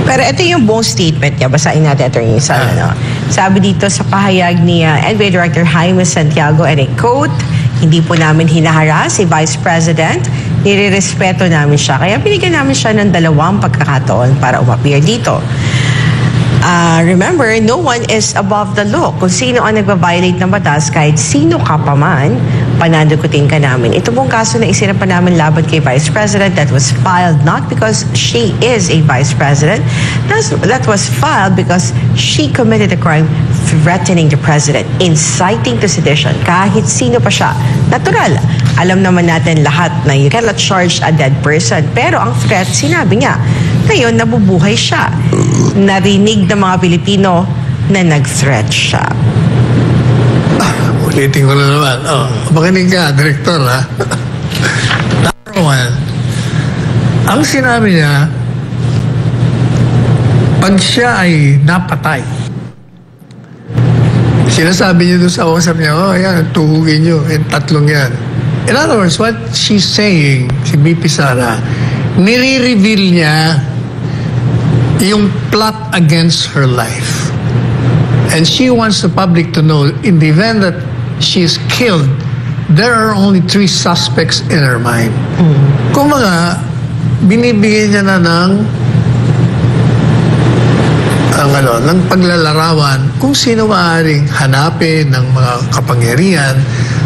Pero ito yung buong statement niya. Basahin natin, Attorney Sal. Sabi dito sa pahayag ni NBI Director Jaime Santiago, and I quote, "Hindi po namin hinaharas si Vice President. Nire-respeto namin siya. Kaya binigyan namin siya ng 2 pagkakataon para umappear dito. Remember, no one is above the law. Kung sino ang nagbabiolate ng batas, kahit sino ka pa man, pananagutin ka namin." Ito pong kaso na isinapan namin laban kay Vice President that was filed not because she is a Vice President. That was filed because she committed a crime threatening the President, inciting to sedition. Kahit sino pa siya. Natural. Alam naman natin lahat na you cannot charge a dead person. Pero ang threat, sinabi niya. Ngayon, nabubuhay siya. Narinig ng mga Pilipino na nag-threat siya. Ulitin ko na naman. Makinig ka, Director, ha? Ang sinabi niya, pag siya ay napatay, sinasabi niya doon sa usap niya, yan, tuhugin niyo, yung 3 yan. In other words, what she's saying, si BP Sara, nire-reveal niya yung plot against her life. And she wants the public to know, in the event that she is killed, there are only 3 suspects in her mind. Kung mga, binibigyan niya na ng paglalarawan kung sino maaaring hanapin ng mga kapangyarihan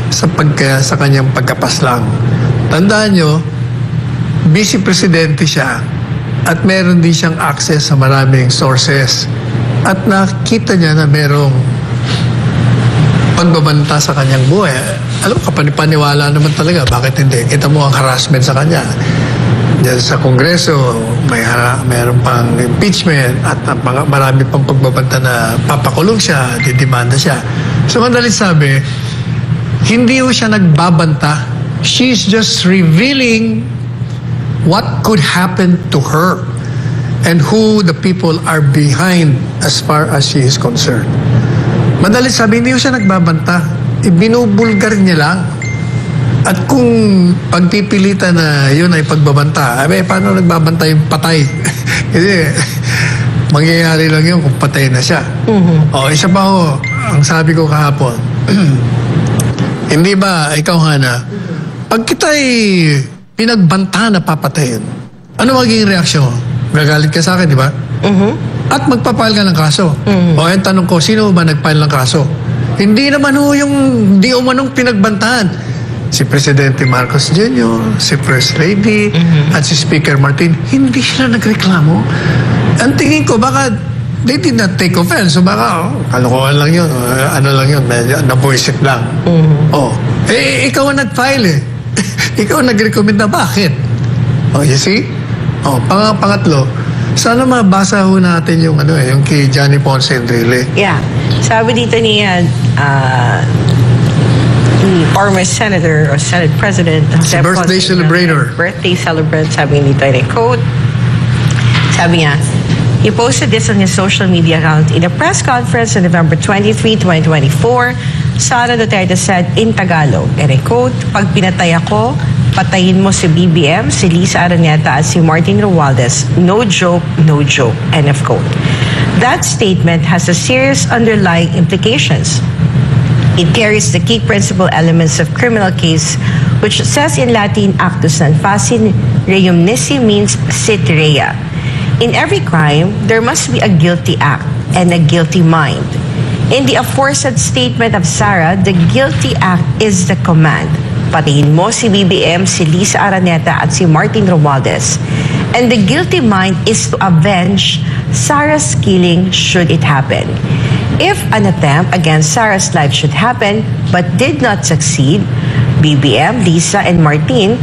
sa kanyang pagkapaslang. Tandaan nyo, vice presidente siya at meron din siyang access sa maraming sources at nakita niya na merong pagbabanta sa kanyang buhay. Alam mo, kapanipaniwala naman talaga. Bakit hindi? Kita mo ang harassment sa kanya. Diyan sa Kongreso, mayroon pang impeachment at marami pang pagbabanta na papakulong siya, didemanda siya. So, madalit sabi, hindi siya nagbabanta. She's just revealing what could happen to her and who the people are behind as far as she is concerned. Madalit sabi, hindi siya nagbabanta. Ibinubulgar niya lang. At kung pagpipilitan na yun ay pagbabanta, paano nagbabanta yung patay? Kasi mangyayari lang yun kung patay na siya. Isa pa ang sabi ko kahapon, hindi ba, ikaw Hana, pag kita'y pinagbanta na papatayin, ano magiging reaksyon mo? Gagalit ka sa akin, di ba? At magpapile ka ng kaso. Yung tanong ko, sino ba nagpile ng kaso? Hindi naman yung di umanong pinagbantahan. Si Presidente Marcos Jr., si First Lady, at si Speaker Martin, hindi sila nagreklamo. Ang tingin ko, baka they did not take offense. So baka, kalokohan lang yun. Ano lang yun, nabuisit lang. Ikaw ang nag-file eh. Ikaw ang nag-recommend na bakit? You see? Pangatlo, sana mabasa ho natin yung yung kay Johnny Ponce Enrile. Yeah. Sabi dito niya, former senator or Senate President Jose birthday celebrator. Birthday celebrant, sabi nito, and I quote, sabi niya, he posted this on his social media account. In a press conference on November 23, 2024, Sara Duterte said in Tagalog, and I quote, "Pag pinatay ako, patayin mo si BBM, si Lisa Araneta at si Martin Romualdez. No joke, no joke." End of quote. That statement has a serious underlying implications. It carries the key principal elements of criminal case, which says in Latin, actus non facit reum nisi means sit rea. In every crime, there must be a guilty act and a guilty mind. In the aforesaid statement of Sara, the guilty act is the command. Patayin mo si BBM, si Lisa Araneta at si Martin Romualdez. And the guilty mind is to avenge Sara's killing should it happen. If an attempt against Sara's life should happen but did not succeed, BBM, Lisa, and Martin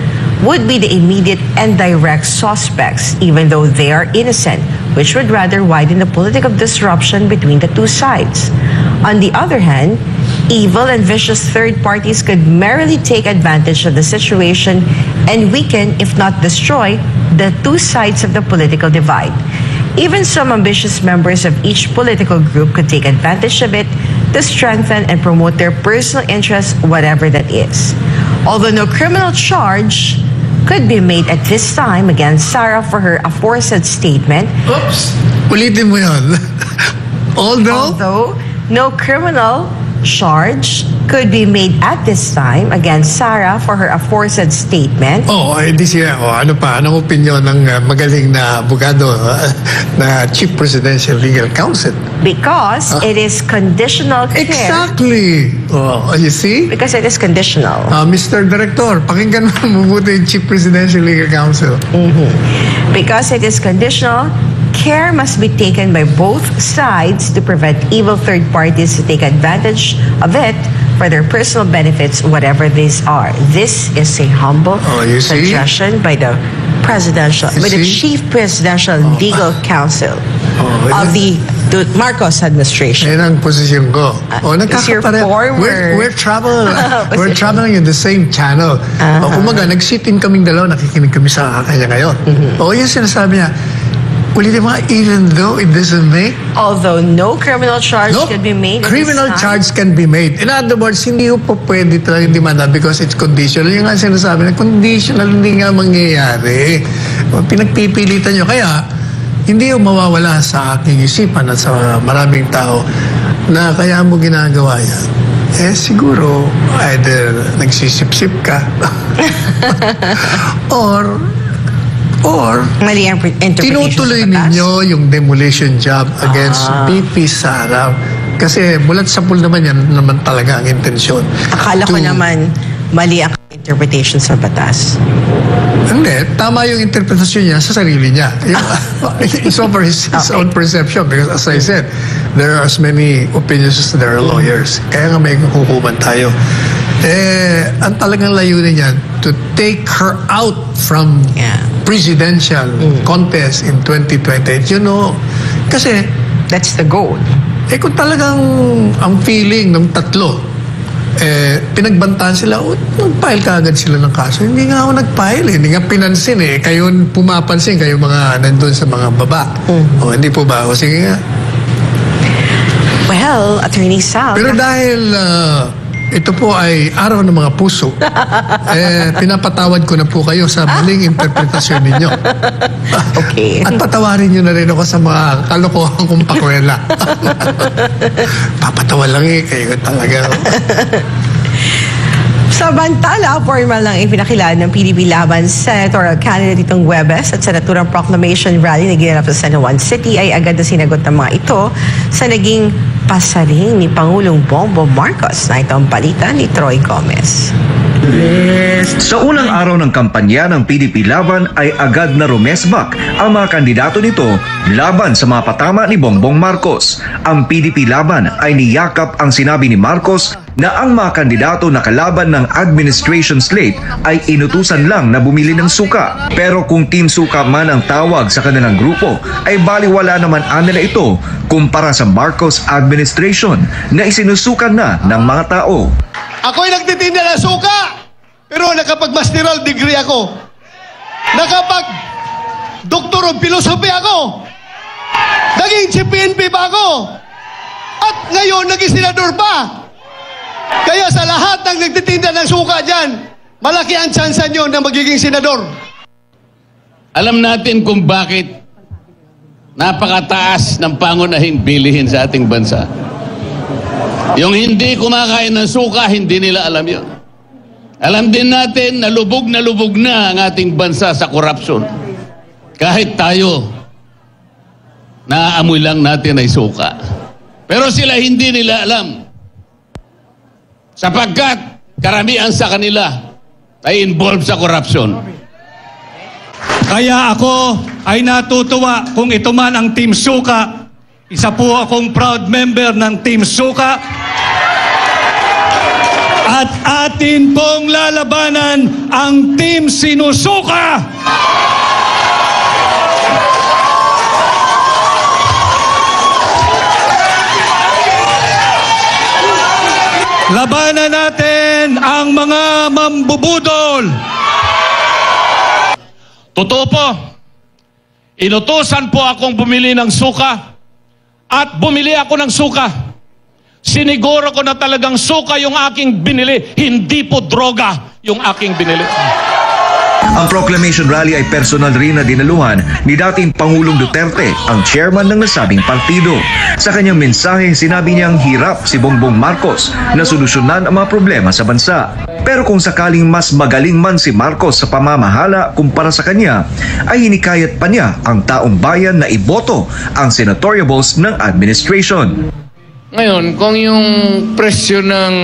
would be the immediate and direct suspects, even though they are innocent, which would rather widen the political disruption between the two sides. On the other hand, evil and vicious third parties could merrily take advantage of the situation and weaken, if not destroy, the two sides of the political divide. Even some ambitious members of each political group could take advantage of it to strengthen and promote their personal interests, whatever that is. Although no criminal charge could be made at this time against Sarah for her aforesaid statement, Oops! Ulitin mo yun. although no criminal charge could be made at this time against Sarah for her aforesaid statement. Hindi siya. Ano pa? Anong opinion ng magaling na abogado na Chief Presidential Legal Counsel? Because it is conditional care. Exactly. You see? Because it is conditional. Mr. Director, pakinggan mo mabuti yung Chief Presidential Legal Counsel. Because it is conditional, care must be taken by both sides to prevent evil third parties to take advantage of it for their personal benefits, whatever these are. This is a humble you see? suggestion by the Chief Presidential Legal Counsel of the Marcos administration. Yan ang posisyon ko. Nagkakapareho. We're traveling in the same channel. Kumaga, nag-sit-in kaming dalawa, nakikinig kami sa kanya ngayon. Yung sinasabi niya, ulitin mo, even though it doesn't make... Although no criminal charge can be made. Criminal charge can be made. In other words, hindi po pwede talaga demanda because it's conditional. Yung nga sinasabi na conditional, hindi nga mangyayari. Pinagpipilitan nyo. Kaya, hindi yung mawawala sa aking isipan at sa maraming tao na kaya mo ginagawa yan. Siguro, either nagsisip-sip ka or mali ang interpretation tinutuloy sa batas. ninyo yung demolition job against BP Sara. Kasi bulat sa pool naman yan naman talaga ang intensyon. Akala ko naman mali ang interpretation sa batas. Hindi. Tama yung interpretasyon niya sa sarili niya. It's over his own perception because as I said, there are as many opinions as there are lawyers. Kaya nga may hukuman tayo. Ang talagang layunin niya to take her out from presidential contest in 2028. Kasi that's the goal. Kung talagang ang feeling ng tatlo, pinagbantaan sila, nag-file ka agad sila ng kaso. Hindi nga ako nag-file, hindi nga pinansin Kayo pumapansin, kayo mga nandun sa mga baba. Hindi po ba? Sige nga. Well, Attorney Sal. Pero dahil ito po ay araw ng mga puso, pinapatawad ko na po kayo sa maling interpretasyon ninyo. Okay. At patawarin nyo na rin ako sa mga kalokohan kong pakwela. Papatawa lang kayo talaga. Samantala, formal lang ipinakilala ng PDP laban senatorial candidate itong Huwebes at sa naturang proclamation rally na ginanap sa San Juan City ay agad na sinagot ng mga ito sa naging pasaring ni Pangulong Bongbong Marcos. Na ito ang balita ni Troy Gomez. Sa unang araw ng kampanya ng PDP Laban ay agad na rumesbak ang mga kandidato nito laban sa mga patama ni Bongbong Marcos. Ang PDP Laban ay niyakap ang sinabi ni Marcos na ang mga kandidato na kalaban ng administration slate ay inutusan lang na bumili ng suka. Pero kung Team Suka man ang tawag sa kanilang grupo, ay baliwala naman nila ito kumpara sa Marcos administration na isinusukan na ng mga tao. Ako'y nagtitinda ng suka, pero nakapag-masteral degree ako. Nakapag-doctor of philosophy ako. Naging CPNP pa ako. At ngayon, naging senador pa. Kaya sa lahat ng nagtitinda ng suka dyan, malaki ang tsansa nyo na magiging senador. Alam natin kung bakit napakataas ng pangunahing bilihin sa ating bansa. Yung hindi kumakain ng suka, hindi nila alam yun. Alam din natin na lubog na ang ating bansa sa korupsyon. Kahit tayo, naaamoy lang natin ay suka. Pero sila hindi nila alam. Sapagkat karamihan sa kanila ay involved sa korupsyon. Kaya ako ay natutuwa kung ito man ang Team Suka. Isa po akong proud member ng Team Suka. At atin pong lalabanan ang Team Sinusuka. Labanan natin ang mga mambubudol. Totoo po, inutusan po akong bumili ng suka at bumili ako ng suka. Siniguro ko na talagang suka yung aking binili, hindi po droga yung aking binili. Ang proclamation rally ay personal rin na dinaluhan ni dating Pangulong Duterte, ang chairman ng nasabing partido. Sa kanyang mensahe, sinabi niyang hirap si Bongbong Marcos na solusyonan ang mga problema sa bansa. Pero kung sakaling mas magaling man si Marcos sa pamamahala kumpara sa kanya, ay hinikayat pa niya ang taong bayan na iboto ang senatoriables ng administration. Ngayon, kung yung presyo ng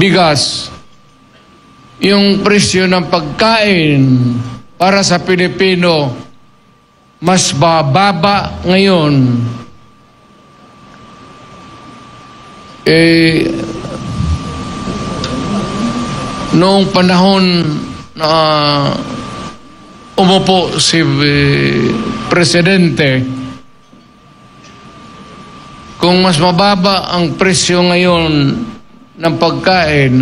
bigas, yung presyo ng pagkain para sa Pilipino mas bababa ngayon, noong panahon na umupo si Presidente, kung mas mababa ang presyo ngayon ng pagkain,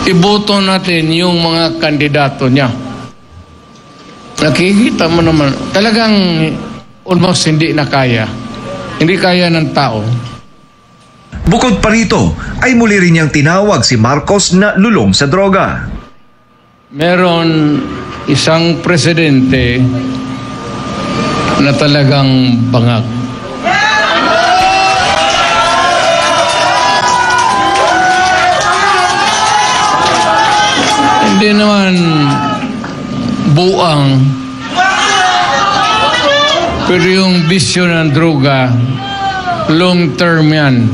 iboto natin yung mga kandidato niya. Nakikita mo naman, talagang almost hindi na kaya. Hindi kaya ng tao. Bukod pa rito, ay muli rin niyang tinawag si Marcos na lulong sa droga. Meron isang presidente na talagang bangag. Hindi naman buang, pero yung bisyo ng droga, long term yan.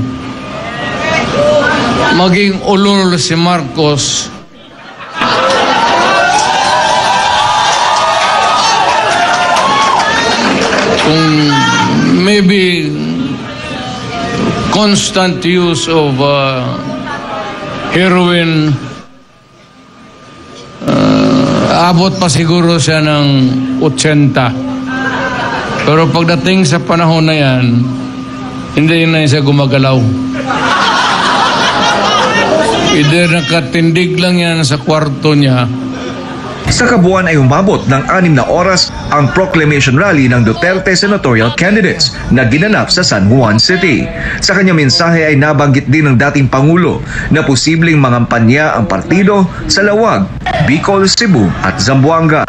Maging ulol si Marcos, kung maybe constant use of heroin, abot pa siguro siya ng 80. Pero pagdating sa panahon na yan, hindi na siya gumagalaw. Either nakatindig lang yan sa kwarto niya. Sa kabuuan ay umabot ng 6 na oras ang proclamation rally ng Duterte senatorial candidates na ginanap sa San Juan City. Sa kanyang mensahe ay nabanggit din ng dating Pangulo na posibleng mangampanya ang partido sa Lawag, Bicol, Cebu at Zamboanga.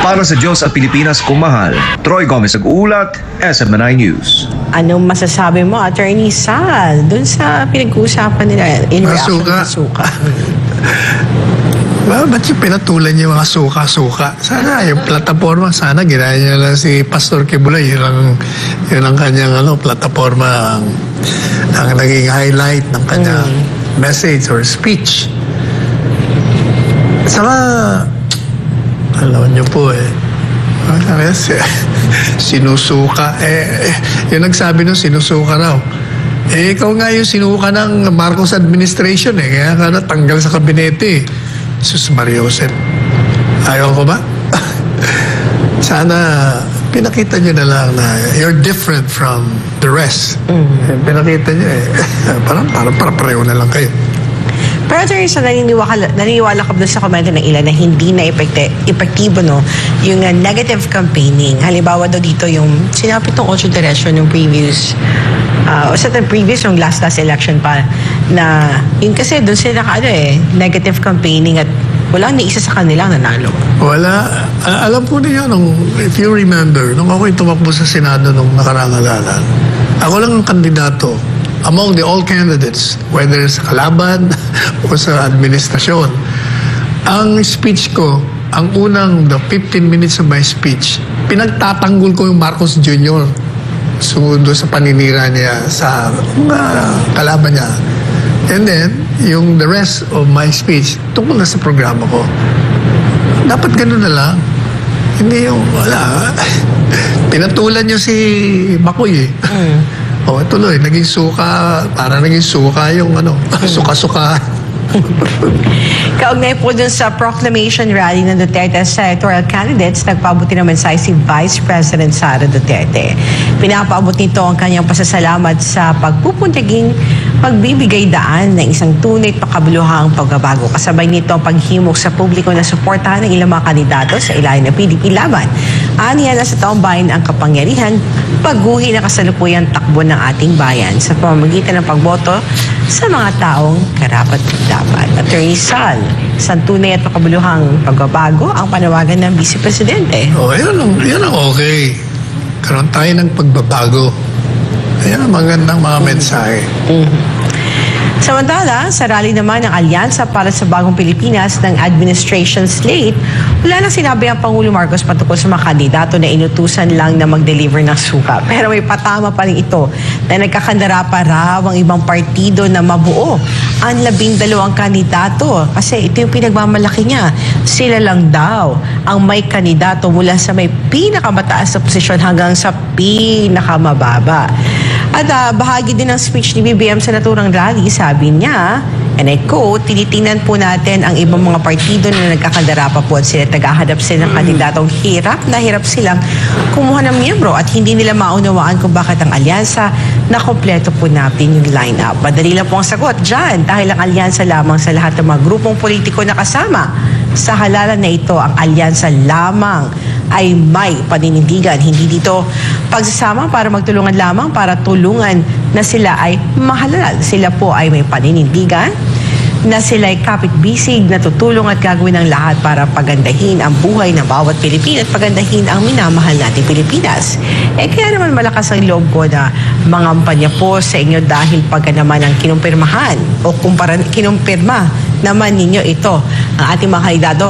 Para sa Diyos at Pilipinas kumahal, Troy Gomez nag-uulat, SMNI News. Anong masasabi mo, Attorney Sal, dun sa pinag-uusapan nila in reaction Suka. sa suka? Ba't yung pinatulan niya mga suka-suka? Sana yung plataforma, sana ginaya niya lang si Pastor Quibulay. Yun ang kanyang plataforma ang naging highlight ng kanyang message or speech. Saka, alam niyo po sinusuka. Yung nagsabi nung sinusuka raw. Ikaw nga yung sinuka ng Marcos administration kaya nga natanggal sa kabinete. Sus Maria Josep. Ayaw ko ba? Sana pinakita nyo na lang na you're different from the rest. Pinakita nyo parang pareho na lang kayo. Pero Attorney Sal, naniniwala ka doon sa komento ng ilan na hindi na epektibo yung negative campaigning. Halimbawa daw dito yung sinapit ng 8 Diretso ng previous yung last election pa na yun kasi doon sila negative campaigning at walang ni isa sa kanila nanalo. Wala. Alam po niyo if you remember, nung ako'y tumakbo sa Senado nung nakaraang halalan, ako lang ang kandidato among the all candidates, whether sa kalaban o sa administrasyon. Ang speech ko, ang unang 15 minutes of my speech, pinagtatanggol ko yung Marcos Jr. Sumunod sa paninira niya sa kalaban niya. And then, yung the rest of my speech, tungkol na sa programa ko. Dapat ganun na lang. Hindi yung, wala. Pinatulan niyo si Bakoy tuloy, naging suka, parang naging suka yung suka-suka. Kaugnay po dun sa proclamation rally ng Duterte senatorial candidates, nagpabuti naman sa si Vice President Sara Duterte. Pinapaabot nito ang kanyang pasasalamat sa pagpupuntiging pagbibigay daan ng isang tunay at makabuluhang pagbabago. Kasabay nito ang paghimok sa publiko na suportahan ng ilang mga kandidato sa ilalim ng PDP Laban. Aniya na sa taong bayan ang kapangyarihan, pagguhi na kasalukuyang takbo ng ating bayan sa pamamagitan ng pagboto sa mga taong karapat-dapat. Attorney Sal, isang tunay at makabuluhang pagbabago ang panawagan ng Vice Presidente. Yan ang okay. Karoon tayo ng pagbabago. Ayan ang magandang mga mensahe. Samantala, sa rally naman ng Alyansa para sa Bagong Pilipinas ng Administration Slate, wala nang sinabi ang Pangulo Marcos patungkol sa mga kandidato na inutusan lang na mag-deliver ng suka. Pero may patama pa rin ito na nagkakandara pa raw ang ibang partido na mabuo ang 12 kandidato. Kasi ito yung pinagmamalaki niya. Sila lang daw ang may kandidato mula sa may pinakamataas na posisyon hanggang sa pinakamababa. At bahagi din ng speech ni BBM sa naturang rally, sabi niya, and I quote, tinitingnan po natin ang ibang mga partido na nagkakadara pa po at sila tagahanap sila ng kandidatong hirap silang kumuha ng miyembro at hindi nila maunawaan kung bakit ang alyansa na kompleto po natin yung line-up. Madali lang po ang sagot dyan dahil ang alyansa lamang sa lahat ng mga grupong politiko na kasama. Sa halalan na ito, ang alyansa lamang ay may paninindigan. Hindi dito pagsasama para magtulungan lamang, para tulungan na sila ay mahalal. Sila po ay may paninindigan na sila ay kapit-bisig na tutulong at gagawin ang lahat para pagandahin ang buhay ng bawat Pilipino at pagandahin ang minamahal nating Pilipinas. Kaya naman malakas ang loob ko na mangampanya po sa inyo dahil pagka naman ang kinumpirmahan o kinumpirma naman ninyo ito, ang ating mga kandidato,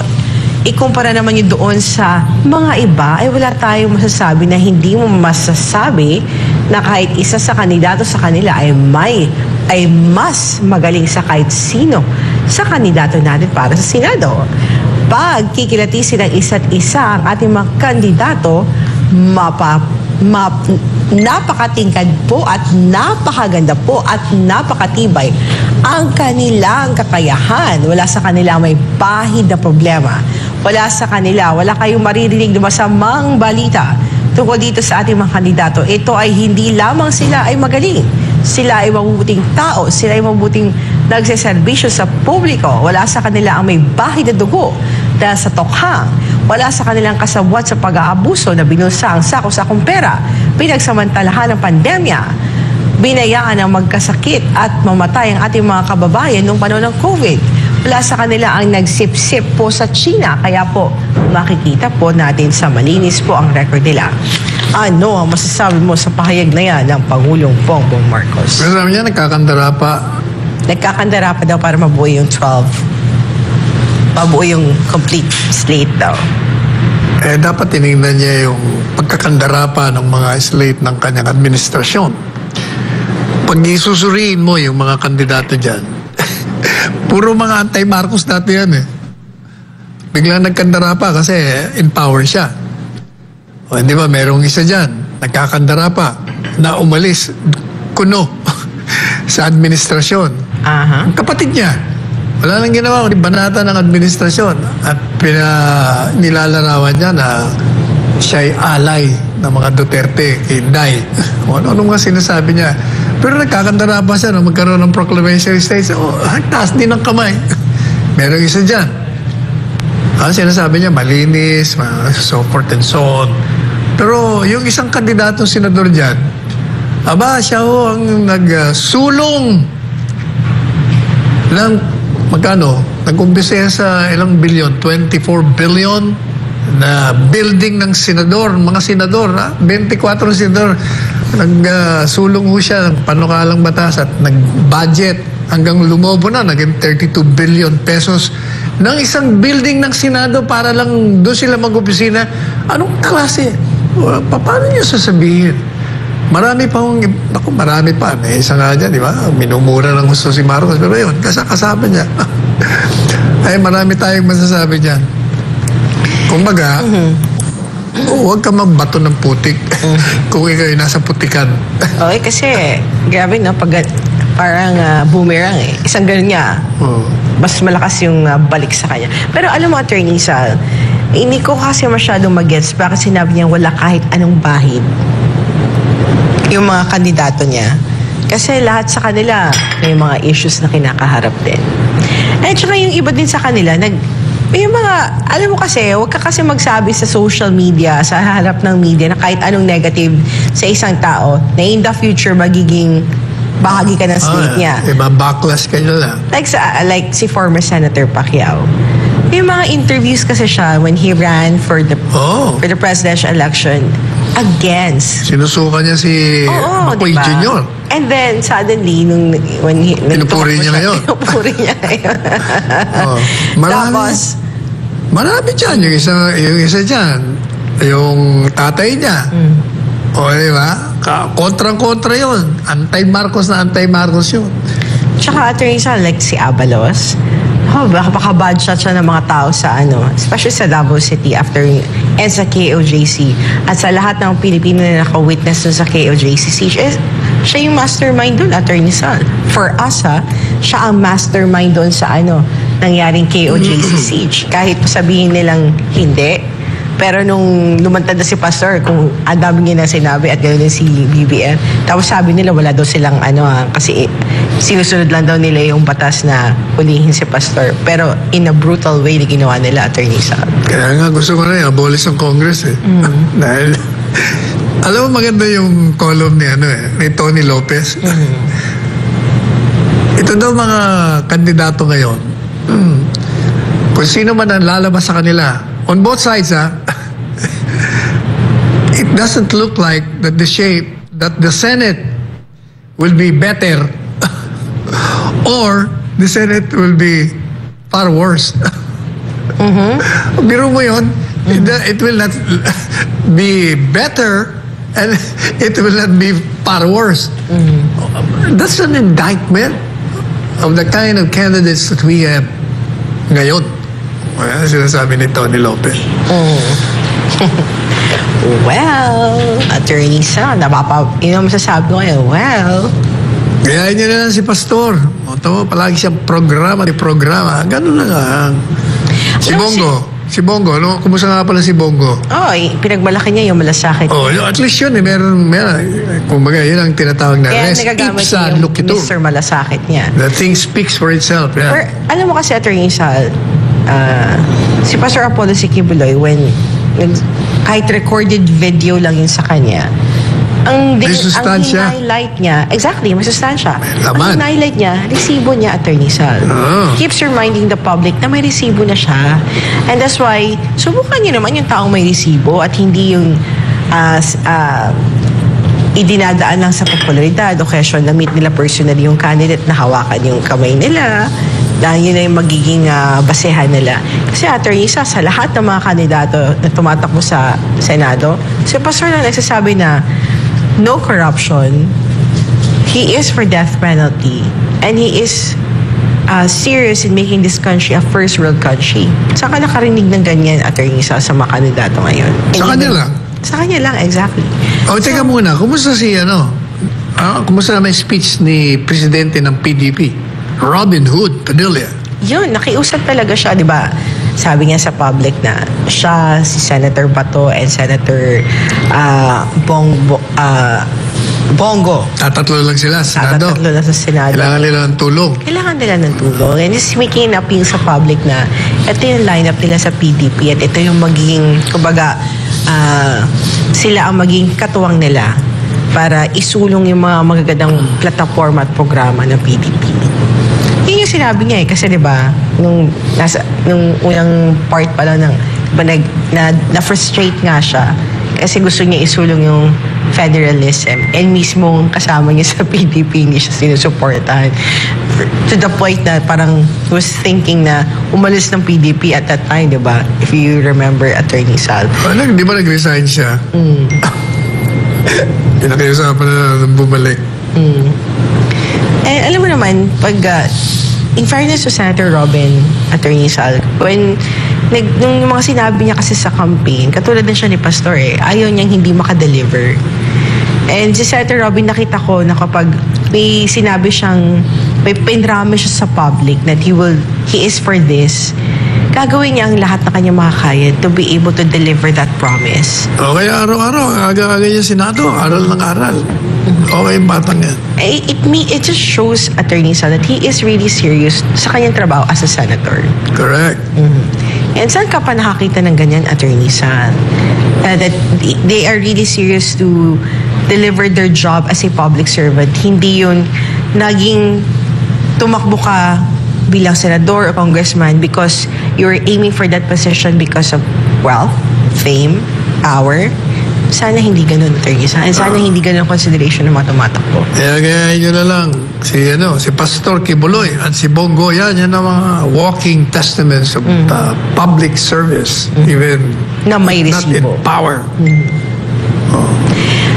ikumpara naman nyo doon sa mga iba, ay wala tayong masasabi na hindi mo masasabi na kahit isa sa kandidato sa kanila ay mas magaling sa kahit sino sa kandidato natin para sa Senado. Pag kikilatisin ng isa't isa ang ating mga kandidato, napakatingkad po at napakaganda po at napakatibay ang kanilang kakayahan. Wala sa kanila may pahid na problema. Wala sa kanila, wala kayong maririnig na masamang balita tungkol dito sa ating mga kandidato. Ito ay hindi lamang sila ay magaling. Sila ay mabubuting tao. Sila ay mabubuting nagseserbisyo sa publiko. Wala sa kanila ang may bahid na dugo dahil sa tokhang. Wala sa kanilang kasabwat sa pag-aabuso na binulsa ang sako-sakong pera, pinagsamantalahan ng pandemya, binayaan ang magkasakit at mamatay ang ating mga kababayan noong panahon ng COVID. Wala sa kanila ang nagsip-sip po sa China, kaya po makikita po natin sa malinis po ang record nila. Ano ang masasabi mo sa pahayag na yan ng Pangulong Bongbong Marcos? Pero sabi niya, nagkakandara pa. Nagkakandara pa daw para mabuo yung 12. Mabuo yung complete slate daw. Dapat tinignan niya yung pagkakandara pa ng mga slate ng kanyang administrasyon. Pag isusuriin mo yung mga kandidato dyan, puro mga anti-Marcos dati yan eh. Biglang nagkandara pa kasi in power siya. O hindi ba, merong isa dyan, nagkakandara pa, na umalis, kuno, sa administrasyon. Ang kapatid niya, wala nang ginawa kundi banata ng administrasyon at nilalarawan niya na siya'y alay ng mga Duterte, Inday. Ano nga sinasabi niya. Pero nagkakandara pa siya nung magkaroon ng proclamation stage. Taas din ng kamay. Merong isa dyan. Sinasabi niya, malinis, so forth and so on. Pero yung isang kandidatong senador dyan, siya ang nagsulong ng magkano? Nag-umpisa sa ilang bilyon? 24 billion na building ng senador, mga senador, 24 senador. Nagsulong ho siya ng panukalang batas at nag-budget hanggang lumobo na, naging 32 billion pesos ng isang building ng Senado para lang doon sila mag-opisina. Anong klase? Paano niyo sasabihin? Marami pa marami pa. May isa nga dyan, di ba? Minumura ng gusto si Marcos. Pero yun, kasama niya. Ay, marami tayong masasabi dyan. Kumbaga, huwag ka magbato ng putik kung ikaw ay nasa putikan. Okay, kasi grabe no, parang boomerang eh. Isang ganun niya, mas malakas yung balik sa kanya. Pero alam mo, Attorney Sal, hindi ko kasi masyadong mag-gets bakit sinabi niya wala kahit anong bahid yung mga kandidato niya Kasi lahat sa kanila may mga issues na kinakaharap din. At saka yung iba din sa kanila, may mga, alam mo kasi, huwag ka kasi magsabi sa social media, sa harap ng media, na kahit anong negative sa isang tao, na in the future magiging bahagi ka ng slate niya. Backlash ka nyo lang. Like si former Senator Pacquiao. May mga interviews kasi siya when he ran for the presidential election against. Sinusuka niya si Macoy diba? Jr. And then suddenly, Pinupuri niya ngayon. Pinupuri niya ngayon. Marami dyan. Yung isa dyan, yung tatay niya. O, di ba? Kontrang-kontra yun. Anti-Marcos na anti-Marcos yun. Tsaka attorney sa like si Abalos, baka bad shot siya ng mga tao sa especially sa Davao City after and sa KOJC. At sa lahat ng Pilipino na naka-witness dun sa KOJC siege, siya yung mastermind dun, attorney Sal. For us, siya ang mastermind dun sa nangyaring KOJC siege. Kahit sabihin nilang hindi, pero nung lumantad na si Pastor, kung ang dami niya na sinabi at ganoon din si BBM, tapos sabi nila wala daw silang kasi sinusunod lang daw nila yung batas na hulihin si Pastor. Pero in a brutal way na ginawa nila, attorney Sal. Kaya nga gusto ko na abolish ang Congress Dahil, alam mo maganda yung column ni Tony Lopez. Ito daw mga kandidato ngayon. Kung sino man ang lalabas sa kanila, on both sides, it doesn't look like that the Senate will be better or the Senate will be far worse. Biro mo yun, it will not be better and it will not be far worse. That's an indictment of the kind of candidates that we have ngayon. Well, sinasabi ni Tony Lopez. Well, attorney Sal, masasabi ko ngayon, Gayahin niya na lang si Pastor. Palagi siyang programa. Ganun na nga. Si Bongo. Kumusta nga pala si Bongo? pinagmalaki niya yung malasakit. At least yun, meron. Kumbaga, yun ang tinatawag na kaya res ipsa loquitur. Mr. Malasakit niya. The thing speaks for itself. Yeah. Or, alam mo kasi, attorney Sal, si Pastor Apollo Sikibuloy, kahit recorded video lang yun sa kanya, ang highlight niya, exactly, may sustansya. Ang highlight niya, resibo niya, attorney Sal. Keeps reminding the public na may resibo na siya. And that's why, subukan niyo naman yung taong may resibo at hindi yung idinadaan lang sa popularidad o kaya na-meet nila personally yung candidate na hawakan yung kamay nila. Dahil yun na yung magiging basehan nila. Kasi attorney sa lahat ng mga kandidato na tumatakbo sa Senado, si Pastor na nagsasabi na no corruption, he is for death penalty, and he is serious in making this country a first world country. Saan ka nakarinig ng ganyan, attorney sa mga kandidato ngayon? Sa kanya lang? Sa kanya lang, exactly. Teka muna, kumusta kumusta naman yung speech ni Presidente ng PDP? Robin Hood Padilla. Yun, nakiusap talaga siya, di ba? Sabi niya sa public na siya, si Senator Bato, and Senator Bongo. Tatatlo lang sila sa Senado. Tatatlo lang sa Senado. Kailangan nila ng tulong. Kailangan nila ng tulong. And he's making an appeal sa public na ito yung lineup nila sa PDP at ito yung magiging, kumbaga, sila ang magiging katuwang nila para isulong yung mga magagandang plataforma at programa ng PDP. Yun yung sinabi niya kasi 'di ba nung unang part pa lang na-frustrate nga siya kasi gusto niya isulong yung federalism and mismo kasama niya sa PDP hindi siya sinusuportahan to the point na parang was thinking na umalis ng PDP at that time, 'di ba? If you remember, Attorney Sal. Di ba nag-resign siya? Pinakiusapan na bumalik. Alam mo naman, pag in fairness to Senator Robin, Attorney Sal, nung mga sinabi niya kasi sa campaign, katulad na siya ni Pastor ayaw niyang hindi makadeliver. And si Senator Robin, nakita ko na kapag may sinabi siyang, may pinrami siya sa public that he is for this. gagawin niya ang lahat na kanyang makakaya to be able to deliver that promise. O kaya araw-araw, aga-aga niya Senado, aral ng aral. Okay yung batang yan. It just shows Attorney Sal that he is really serious sa kanyang trabaho as a senator. Correct. And saan ka pa nakakita ng ganyan, Attorney Sal? That they are really serious to deliver their job as a public servant. Hindi yun naging tumakbo ka bilang senador o congressman because you're aiming for that position because of wealth, fame, power. Sana hindi ganun, Attorney Sal. And sana hindi ganun consideration ng mga tumatakbo. Kaya nyo na lang, si Pastor Kibuloy at si Bongo, yan ang mga walking testaments of public service, even Na may not in resibo. power.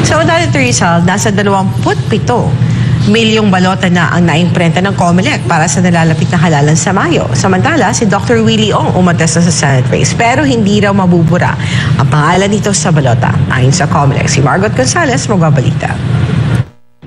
Sa Udalo Rizal, nasa 27 milyong balota na ang naimprenta ng COMELEC para sa nalalapit na halalan sa Mayo. Samantala, si Dr. Willie Ong umattest na sa Senate race pero hindi raw mabubura ang pangalan nito sa balota. Ayon sa COMELEC, si Margot Gonzalez magbabalita.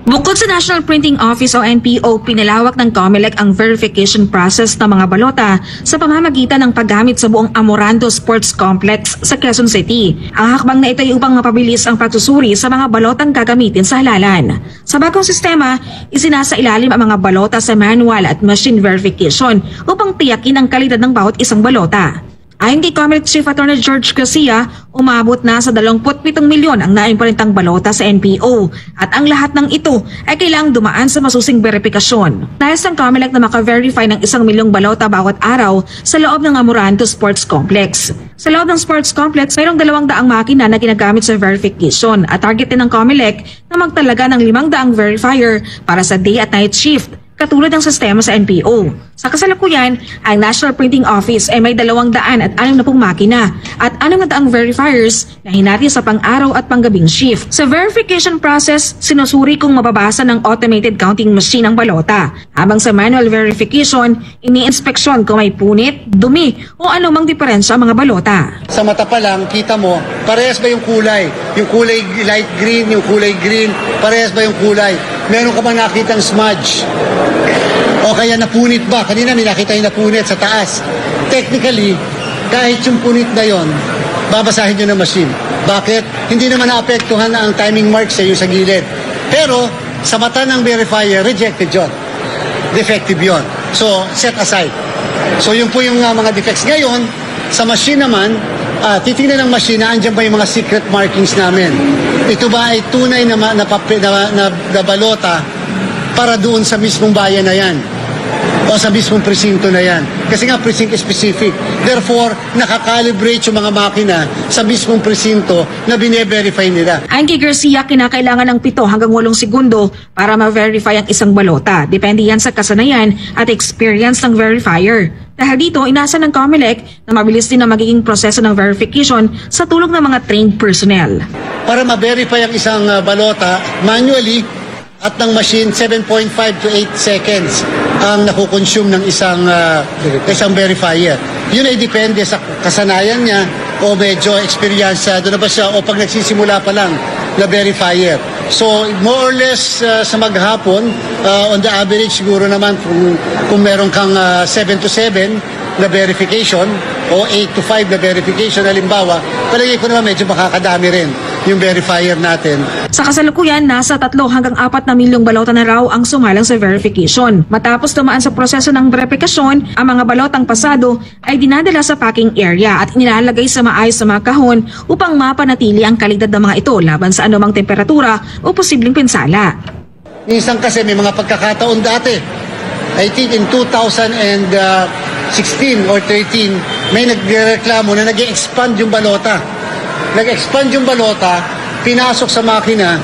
Bukod sa National Printing Office o NPO, pinalawak ng COMELEC ang verification process ng mga balota sa pamamagitan ng paggamit sa buong Amorando Sports Complex sa Quezon City. Ang hakbang na ito ay upang mapabilis ang pagsusuri sa mga balotang gagamitin sa halalan. Sa bagong sistema, isinasailalim ang mga balota sa manual at machine verification upang tiyakin ang kalidad ng bawat isang balota. Ayon kay COMELEC Chief Attorney George Garcia, umabot na sa 27 milyon ang naimprentang balota sa NPO at ang lahat ng ito ay kailangang dumaan sa masusing verifikasyon. Nais ang COMELEC na maka-verify ng 1 milyong balota bawat araw sa loob ng Amorando Sports Complex. Sa loob ng sports complex, mayroong 200 makina na ginagamit sa verification at target din ng COMELEC na magtalaga ng 500 verifier para sa day at night shift, katulad ng sistema sa NPO. Sa kasalukuyan, ang National Printing Office ay may 260 makina at 600 verifiers na hinati sa pang-araw at panggabing shift. Sa verification process, sinusuri kung mababasa ng automated counting machine ang balota. Habang sa manual verification, ini-inspeksyon kung may punit, dumi o anumang diferensya ang mga balota. Sa mata pa lang, kita mo, parehas ba yung kulay? Yung kulay light green, yung kulay green, parehas ba yung kulay? Meron ka bang nakitang smudge? O kaya napunit ba? Kanina may nakita yung napunit sa taas. Technically, kahit yung punit na yon, babasahin nyo ng machine. Bakit? Hindi naman naapektuhan na ang timing marks sa sa gilid. Pero, sa mata ng verifier, rejected yon. Defective yon. So, set aside. So, yun po yung mga defects. Ngayon, sa machine naman, titingnan ng machine na andyan ba yung mga secret markings namin. Ito ba ay tunay na balota para doon sa mismong bayan na yan o sa mismong presinto na yan. Kasi nga precinct specific. Therefore, nakakalibrate yung mga makina sa mismong presinto na bine-verify nila. Ayon kay Garcia, kinakailangan ng 7 hanggang 8 segundo para ma-verify ang isang balota. Depende yan sa kasanayan at experience ng verifier. Dahil dito, inasa ng COMELEC na mabilis din ang magiging proseso ng verification sa tulong ng mga trained personnel. Para ma-verify ang isang balota manually at ng machine, 7.5 to 8 seconds ang nakukonsume ng isang verifier. Yun ay depende sa kasanayan niya o medyo eksperyensado na ba siya o pag nagsisimula pa lang na verifier. So more or less sa maghapon, on the average siguro naman kung meron kang 7 to 7 na verification o 8 to 5 na verification, halimbawa, palagay ko naman medyo makakadami rin yung verifier natin. Sa kasalukuyan, nasa 3 hanggang 4 na milyong balota na raw ang sumalang sa verification. Matapos dumaan sa proseso ng verifikasyon, ang mga balotang pasado ay dinadala sa packing area at inilalagay sa maayos sa mga kahon upang mapanatili ang kalidad ng mga ito laban sa anumang temperatura o posibleng pinsala. Minsan kasi may mga pagkakataon dati. I think in 2016 or 13, may nagreklamo na nag-expand yung balota. Nag-expand yung balota, pinasok sa makina,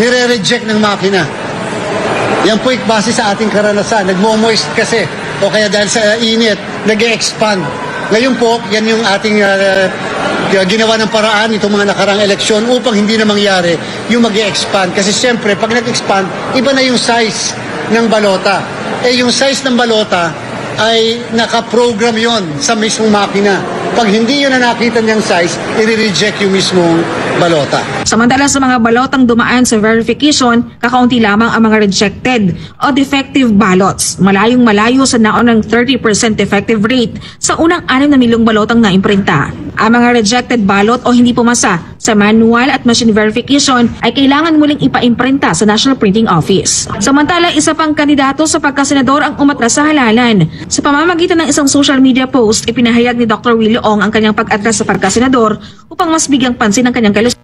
nire-reject ng makina. Yan po base sa ating karanasan. Nagmo-moist kasi o kaya dahil sa init, nag-expand. Ngayon po, yan yung ating ginawa ng paraan itong mga nakarang eleksyon upang hindi na mangyari yung mag-expand. Kasi siyempre, pag nag-expand, iba na yung size ng balota. Yung size ng balota, ay nakaprogram yon sa mismong makina. Pag hindi yun na nakita niyang size, i-reject yung mismong balota. Samantala sa mga balotang dumaan sa verification, kakaunti lamang ang mga rejected o defective ballots. Malayong malayo sa naunang 30% defective rate sa unang 6 na milyong balotang naimprinta. Ang mga rejected ballot o hindi pumasa sa manual at machine verification ay kailangan muling ipaimprinta sa National Printing Office. Samantala, isa pang kandidato sa pagkasenador ang umatras sa halalan. Sa pamamagitan ng isang social media post, ipinahayag ni Dr. Willie Ong ang kanyang pag-atras sa pagkasenador upang mas bigyang pansin ang kanyang kalusugan.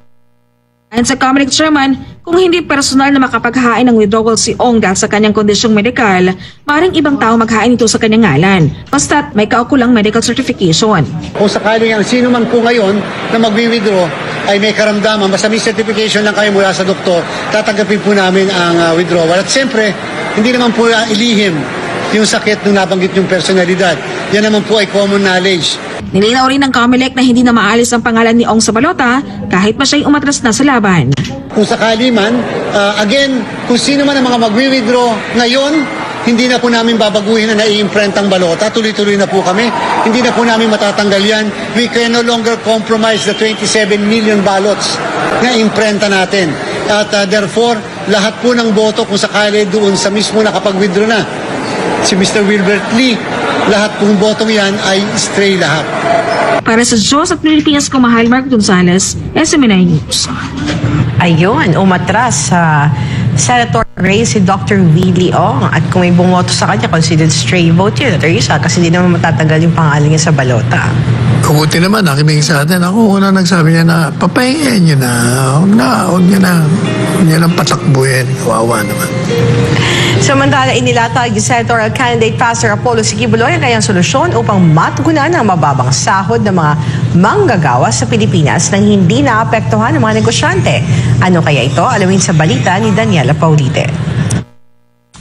Ayon sa Comelec Chairman, kung hindi personal na makapaghain ng withdrawal si Ong dahil sa kanyang kondisyong medikal, maaaring ibang tao maghain ito sa kanyang ngalan, basta't may kaukulang medical certification. Kung sakaling ang sino man po ngayon na magwi-withdraw ay may karamdaman, basta may certification lang kayo mula sa doktor, tatanggapin po namin ang withdrawal. At siyempre, hindi naman po ilihim yung sakit nung nabanggit yung personalidad. Yan naman po ay common knowledge. Nilinaw rin ng Comelec na hindi na maalis ang pangalan ni Ong sa balota kahit pa siya'y umatras na sa laban. Kung sakali man, again, kung sino man ang mga magwi-withdraw ngayon, hindi na po namin babaguhin na nai-imprint ang balota. Tuloy-tuloy na po kami. Hindi na po namin matatanggal yan. We can no longer compromise the 27 million ballots na imprenta natin. At therefore, lahat po ng boto kung sakali doon sa mismo nakapag-withdraw na si Mr. Wilbert Lee, lahat pong botong yan ay stray lahat. Para sa Diyos at Pilipinas ko, mahal Mark Gonzales, SMNI News. Ayun, umatras sa Senator Race si Dr. Willie Ong at kung may bumoto sa kanya, considered stray vote yun. Teresa, kasi di naman matatagal yung pangalan niya sa balota. Kubuti naman, nakinig sa atin. Ako una nagsabi niya na, papahingin niyo na. Huwag niya nang patakbuhin. Kawawa naman. Samantala, inilatag ni senatorial candidate Pastor Apollo Siquibuloy ang kanyang solusyon upang matugunan ang mababang sahod ng mga manggagawa sa Pilipinas nang hindi naapektuhan ng mga negosyante. Ano kaya ito? Alamin sa balita ni Daniela Paulite.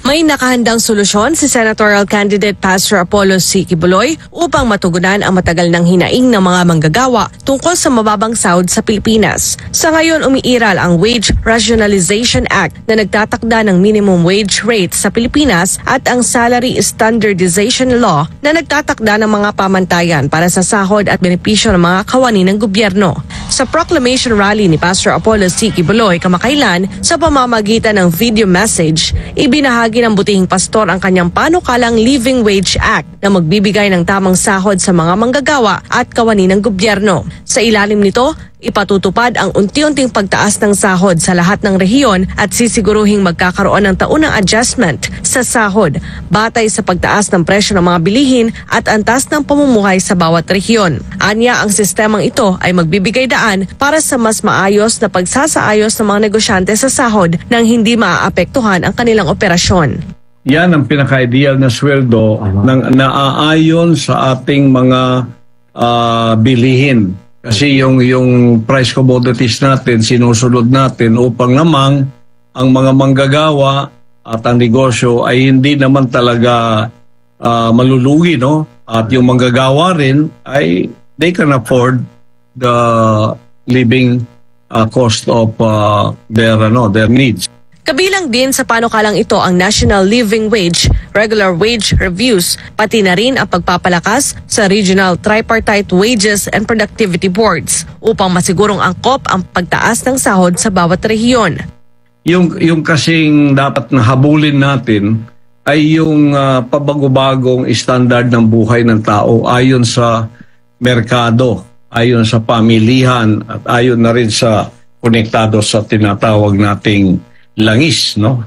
May nakahandang solusyon si senatorial candidate Pastor Apollo Siquibuloy upang matugunan ang matagal ng hinaing ng mga manggagawa tungkol sa mababang sahod sa Pilipinas. Sa ngayon, umiiral ang Wage Rationalization Act na nagtatakda ng minimum wage rate sa Pilipinas at ang Salary Standardization Law na nagtatakda ng mga pamantayan para sa sahod at benepisyo ng mga kawani ng gobyerno. Sa proclamation rally ni Pastor Apollo Siquibuloy kamakailan sa pamamagitan ng video message, ibinahagi ng butihing pastor ang kanyang panukalang Living Wage Act na magbibigay ng tamang sahod sa mga manggagawa at kawani ng gobyerno. Sa ilalim nito, ipatutupad ang unti-unting pagtaas ng sahod sa lahat ng rehiyon at sisiguruhing magkakaroon ng taunang adjustment sa sahod batay sa pagtaas ng presyo ng mga bilihin at antas ng pamumuhay sa bawat rehiyon. Anya, ang sistemang ito ay magbibigay daan para sa mas maayos na pagsasaayos ng mga negosyante sa sahod nang hindi maaapektuhan ang kanilang operasyon. Yan ang pinaka-ideal na sweldo ng naaayon sa ating mga bilihin. Kasi yung price commodities natin, sinusunod natin upang namang ang mga manggagawa at ang negosyo ay hindi naman talaga malulugi, no? At yung manggagawa rin ay they can afford the living cost of their needs. Kabilang din sa panukalang ito ang National Living Wage, Regular Wage Reviews, pati na rin ang pagpapalakas sa Regional Tripartite Wages and Productivity Boards upang masigurong angkop ang pagtaas ng sahod sa bawat rehiyon. Yung kasing dapat na habulin natin ay yung pabago-bagong standard ng buhay ng tao ayon sa merkado, ayon sa pamilihan at ayon na rin sa konektado sa tinatawag nating langis, no?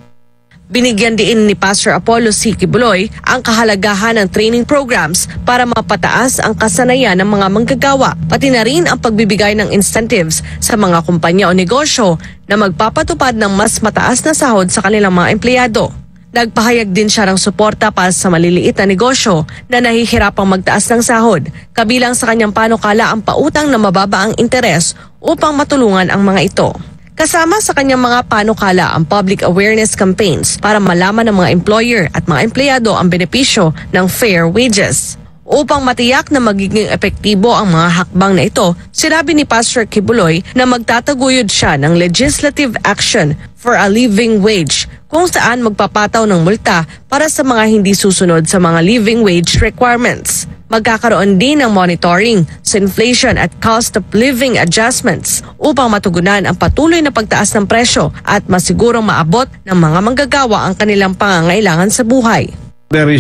Binigyan din ni Pastor Apollo Siquibuloy ang kahalagahan ng training programs para mapataas ang kasanayan ng mga manggagawa, pati na rin ang pagbibigay ng incentives sa mga kumpanya o negosyo na magpapatupad ng mas mataas na sahod sa kanilang mga empleyado. Nagpahayag din siya ng suporta para sa maliliit na negosyo na nahihirapang magtaas ng sahod, kabilang sa kanyang panukala ang pautang na mababa ang interes upang matulungan ang mga ito. Kasama sa kanyang mga panukala ang public awareness campaigns para malaman ng mga employer at mga empleyado ang benepisyo ng fair wages. Upang matiyak na magiging epektibo ang mga hakbang na ito, sinabi ni Pastor Siquibuloy na magtataguyod siya ng legislative action for a living wage kung saan magpapataw ng multa para sa mga hindi susunod sa mga living wage requirements. Magkakaroon din ng monitoring sa inflation at cost of living adjustments upang matugunan ang patuloy na pagtaas ng presyo at masigurong maabot ng mga manggagawa ang kanilang pangangailangan sa buhay.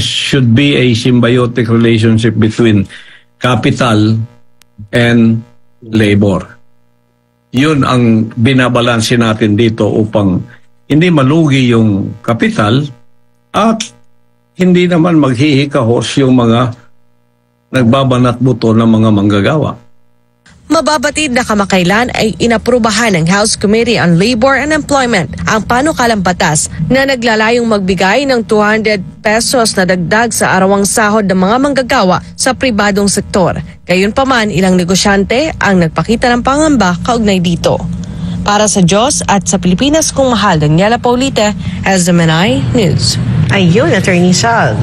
Should be a symbiotic relationship between capital and labor. Yun ang binabalansin natin dito upang hindi malugi yung kapital at hindi naman maghihikahos yung mga nagbabanat buto ng mga manggagawa. Mababatid na kamakailan ay inaprubahan ng House Committee on Labor and Employment ang panukalang batas na naglalayong magbigay ng 200 pesos na dagdag sa arawang sahod ng mga manggagawa sa pribadong sektor. Gayunpaman, ilang negosyante ang nagpakita ng pangamba kaugnay dito. Para sa Diyos at sa Pilipinas kong mahal, Daniela Paulite, SMNI News. Ayun, Attorney Sal.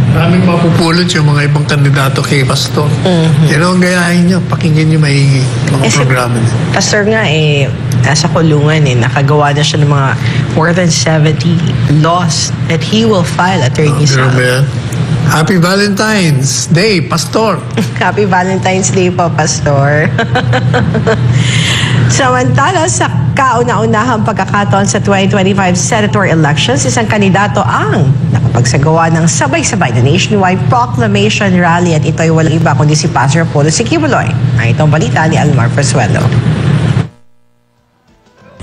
Maraming mapupulot yung mga ibang kandidato kay Pastor. Yan ang gayahin niyo, pakinggan niyo may mga programa niya. Pastor nga nasa kulungan nakagawa na siya ng mga more than 70 laws that he will file, Attorney Sal. Happy Valentine's Day, Pastor. Happy Valentine's Day po, Pastor. Samantala, sa kauna-unahang pagkakataon sa 2025 senator elections, isang kandidato ang nakapagsagawa ng sabay-sabay na nationwide proclamation rally at ito ay walang iba kundi si Pastor Apollo C. Kibuloy. Ang itong balita ni Almar Fresuelo.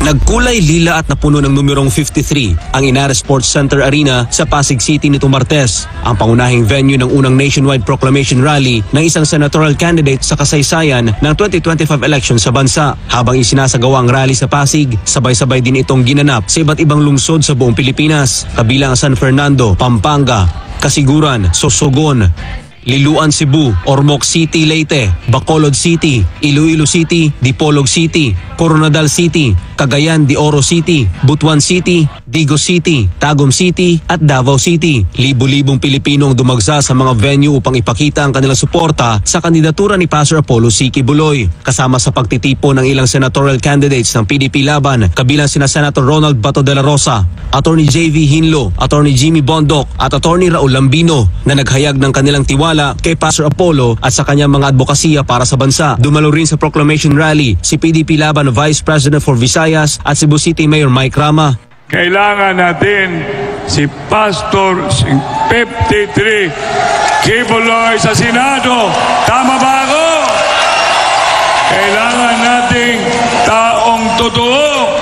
Nagkulay lila at napuno ng numerong 53 ang Inares Sports Center Arena sa Pasig City nitong Martes, ang pangunahing venue ng unang nationwide proclamation rally ng isang senatorial candidate sa kasaysayan ng 2025 election sa bansa. Habang isinasagawa ang rally sa Pasig, sabay-sabay din itong ginanap sa iba't ibang lungsod sa buong Pilipinas, kabilang San Fernando, Pampanga, Kasiguran, Sorsogon, Liloan, Cebu, Ormoc City, Leyte, Bacolod City, Iloilo City, Dipolog City, Coronadal City, Cagayan de Oro City, Butuan City, Digo City, Tagum City at Davao City. Libo-libong Pilipino ang dumagsa sa mga venue upang ipakita ang kanilang suporta sa kandidatura ni Pastor Apollo C. Kibuloy. Kasama sa pagtitipo ng ilang senatorial candidates ng PDP laban, kabilang sina Senator Ronald Bato de la Rosa, Attorney J.V. Hinlo, Attorney Jimmy Bondoc at Attorney Raul Lambino na naghayag ng kanilang tiwala kay Pastor Apollo at sa kanyang mga advokasya para sa bansa. Dumalo rin sa proclamation rally si PDP laban Vice President for Visayas at Cebu City Mayor Mike Rama. Kailangan natin si Pastor 53 Kibuloy sa Senado. Tama ba ako? Kailangan nating taong totoo,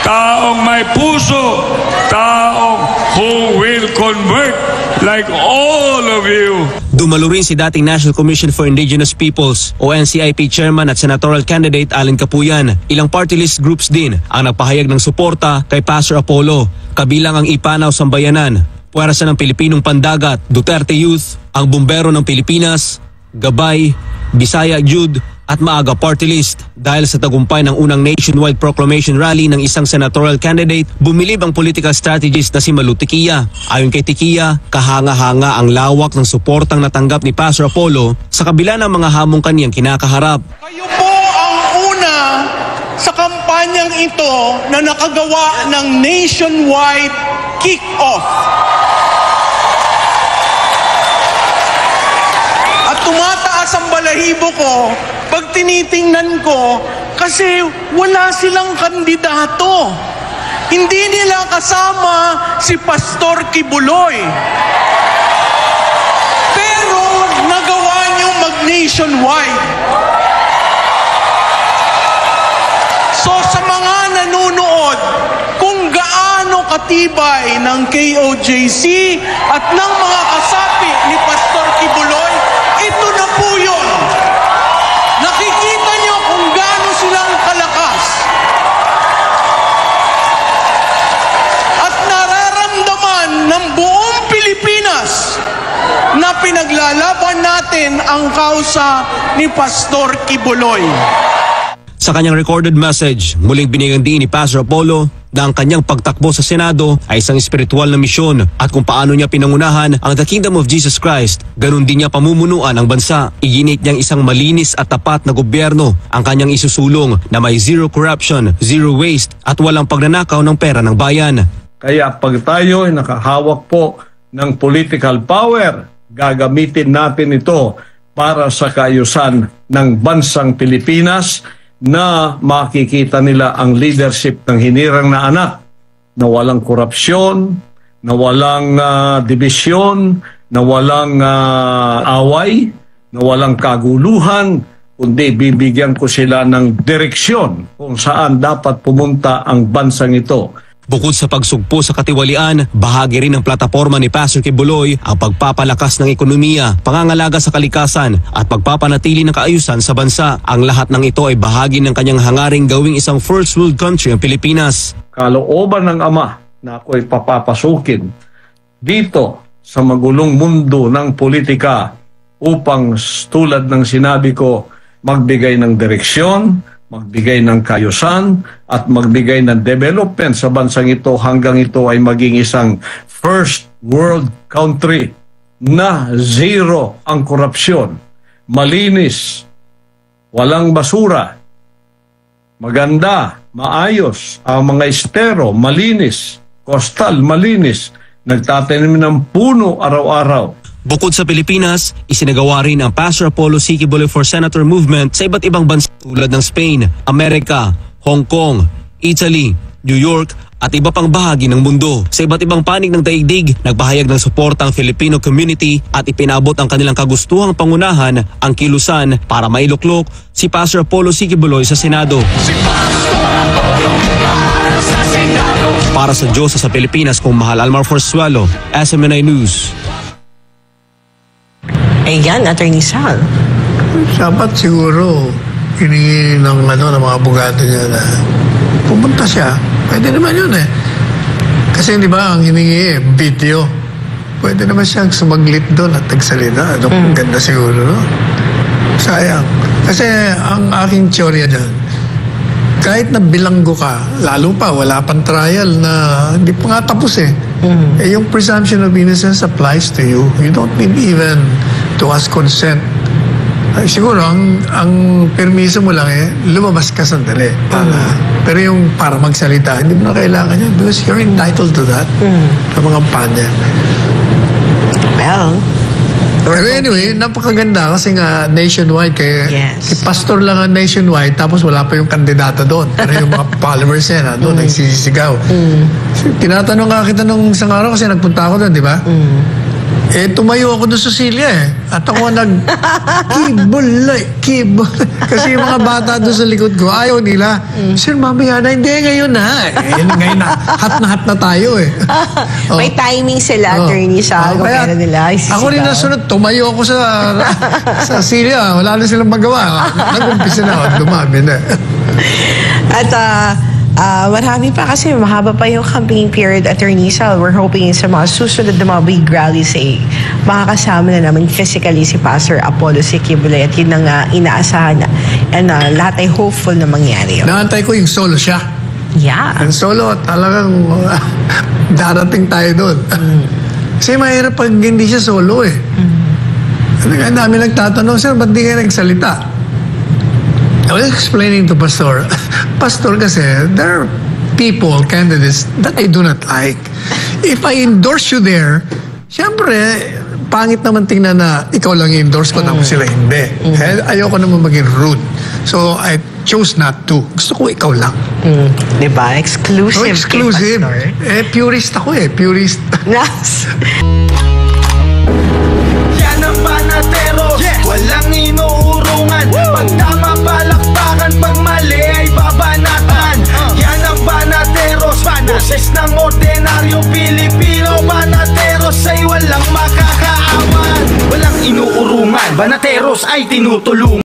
taong may puso, taong who will convert like all of you. Dumalo rin si dating National Commission for Indigenous Peoples o NCIP Chairman at Senatorial Candidate Allen Capuyan. Ilang party list groups din ang nagpahayag ng suporta kay Pastor Apollo, kabilang ang Ipanaw Sambayanan, Puwersa ng Pilipinong Pandagat, Duterte Youth, ang Bumbero ng Pilipinas, Gabay, Bisaya Jude at Maaga Party List. Dahil sa tagumpay ng unang nationwide proclamation rally ng isang senatorial candidate, bumilib ang political strategist na si Malu Tiquia. Ayon kay Tiquia, kahanga-hanga ang lawak ng suportang natanggap ni Pastor Apollo sa kabila ng mga hamong kaniyang kinakaharap. Kayo po ang una sa kampanyang ito na nakagawa ng nationwide kick-off. At tumataas ang balahibo ko pag tinitingnan ko kasi wala silang kandidato. Hindi nila kasama si Pastor Kibuloy. Pero nagawa niyo mag-nationwide. So sa mga nanonood, kung gaano katibay ng KOJC at ng mga kasapi ni Pastor Kibuloy, ito na po yun. Nakikita niyo kung gaano silang kalakas. At nararamdaman ng buong Pilipinas na pinaglalaban natin ang kausa ni Pastor Kibuloy. Sa kanyang recorded message, muling binigyang diin ni Pastor Apollo na ang kanyang pagtakbo sa Senado ay isang espiritual na misyon at kung paano niya pinangunahan ang The Kingdom of Jesus Christ, ganun din niya pamumunuan ang bansa. Iginit niyang isang malinis at tapat na gobyerno ang kanyang isusulong na may zero corruption, zero waste at walang pagnanakaw ng pera ng bayan. Kaya pag tayo ay nakahawak po ng political power, gagamitin natin ito para sa kaayusan ng bansang Pilipinas na makikita nila ang leadership ng hinirang na anak na walang korupsyon, na walang dibisyon, na walang away, na walang kaguluhan, kundi bibigyan ko sila ng direksyon kung saan dapat pumunta ang bansang ito. Bukod sa pagsugpo sa katiwalian, bahagi rin ng plataporma ni Pastor Kibuloy ang pagpapalakas ng ekonomiya, pangangalaga sa kalikasan at pagpapanatili ng kaayusan sa bansa. Ang lahat ng ito ay bahagi ng kanyang hangaring gawing isang first world country ang Pilipinas. Kalooban ng Ama na ako'y papapasukin dito sa magulong mundo ng politika upang tulad ng sinabi ko, magbigay ng direksyon, magbigay ng kaayusan at magbigay ng development sa bansang ito hanggang ito ay maging isang first world country na zero ang korupsyon, malinis, walang basura, maganda, maayos, ang mga estero, malinis, coastal, malinis, nagtatanim ng puno araw-araw. Bukod sa Pilipinas, isinagawa rin ang Pastor Apollo C. Kibuloy for Senator movement sa iba't ibang bansa tulad ng Spain, Amerika, Hong Kong, Italy, New York at iba pang bahagi ng mundo. Sa iba't ibang panig ng daigdig, nagpahayag ng suporta ang Filipino community at ipinabot ang kanilang kagustuhang pangunahan ang kilusan para mailuklok si Pastor Apollo C. Kibuloy sa Senado. Para sa Diyos sa Pilipinas, kung Mahal Almar Forzuelo, SMNI News. Ayan, Attorney Sal. Dapat siguro hiningi ng mga abogado niya na pumunta siya. Pwede naman yun eh. Kasi di ba ang hiningi video. Pwede naman siyang sumaglit doon at nagsalita. Ganda siguro, no? Sayang. Kasi ang aking teorya dyan, kahit na bilanggo ka, lalo pa, wala pang trial na hindi pa nga tapos eh. Eh yung presumption of innocence applies to you. You don't need even to ask consent. Siguro, ang permiso mo lang eh, lumabas ka sandali. Pero yung para magsalita, hindi mo na kailangan yan because you're entitled to that. Sa mga panya. Well, pero anyway, napakaganda kasi nga nationwide si pastor lang ang nationwide tapos wala pa yung kandidata doon. Pero yung mga followers niya doon nagsisisigaw. Tinatanong nga kita nung isang araw kasi nagpunta ako doon, di ba? Eh, tumayo ako doon sa silya eh. At ako Kibuloy. Kasi yung mga bata doon sa likod ko, ayaw nila. Sir, mamaya na, hindi, ngayon na. Ngayon na, hat na tayo eh. May timing sila, Attorney Sal. Kaya nila ako rin nasunod, tumayo ako sa silya. Wala na silang magawa. Nag-umpisa na ako, dumami na. At marami pa kasi mahaba pa yung campaign period, Attorney Sal. We're hoping sa mga susunod na mga big rallies makakasama na naman physically si Pastor Apollo C. Kibuloy at yun ang inaasahan na and lahat ay hopeful na mangyari yun. Naantay ko yung solo siya. Yeah. Ang solo talagang darating tayo doon. Kasi mahirap pag hindi siya solo eh. Ang dami nagtatanong, sir, ba't di kayo nagsalita? I was explaining to Pastor kasi there are people, candidates that I do not like. If I endorse you there, siyempre, pangit naman tingnan na ikaw lang i-endorse ko tapos sila hindi. Ayoko naman maging rude. So, I chose not to. Gusto ko ikaw lang. Diba? Exclusive. No, exclusive. Purist ako eh. Purist. Yes. Yan ang panatero. Walang inuurungan. Pag tama palakpakan, pag mali ay babanatan. Yan ang banateros. Boses ng ordinaryong Pilipino. Banateros ay walang makakaawan. Walang inuurungan. Banateros ay tinutulungan.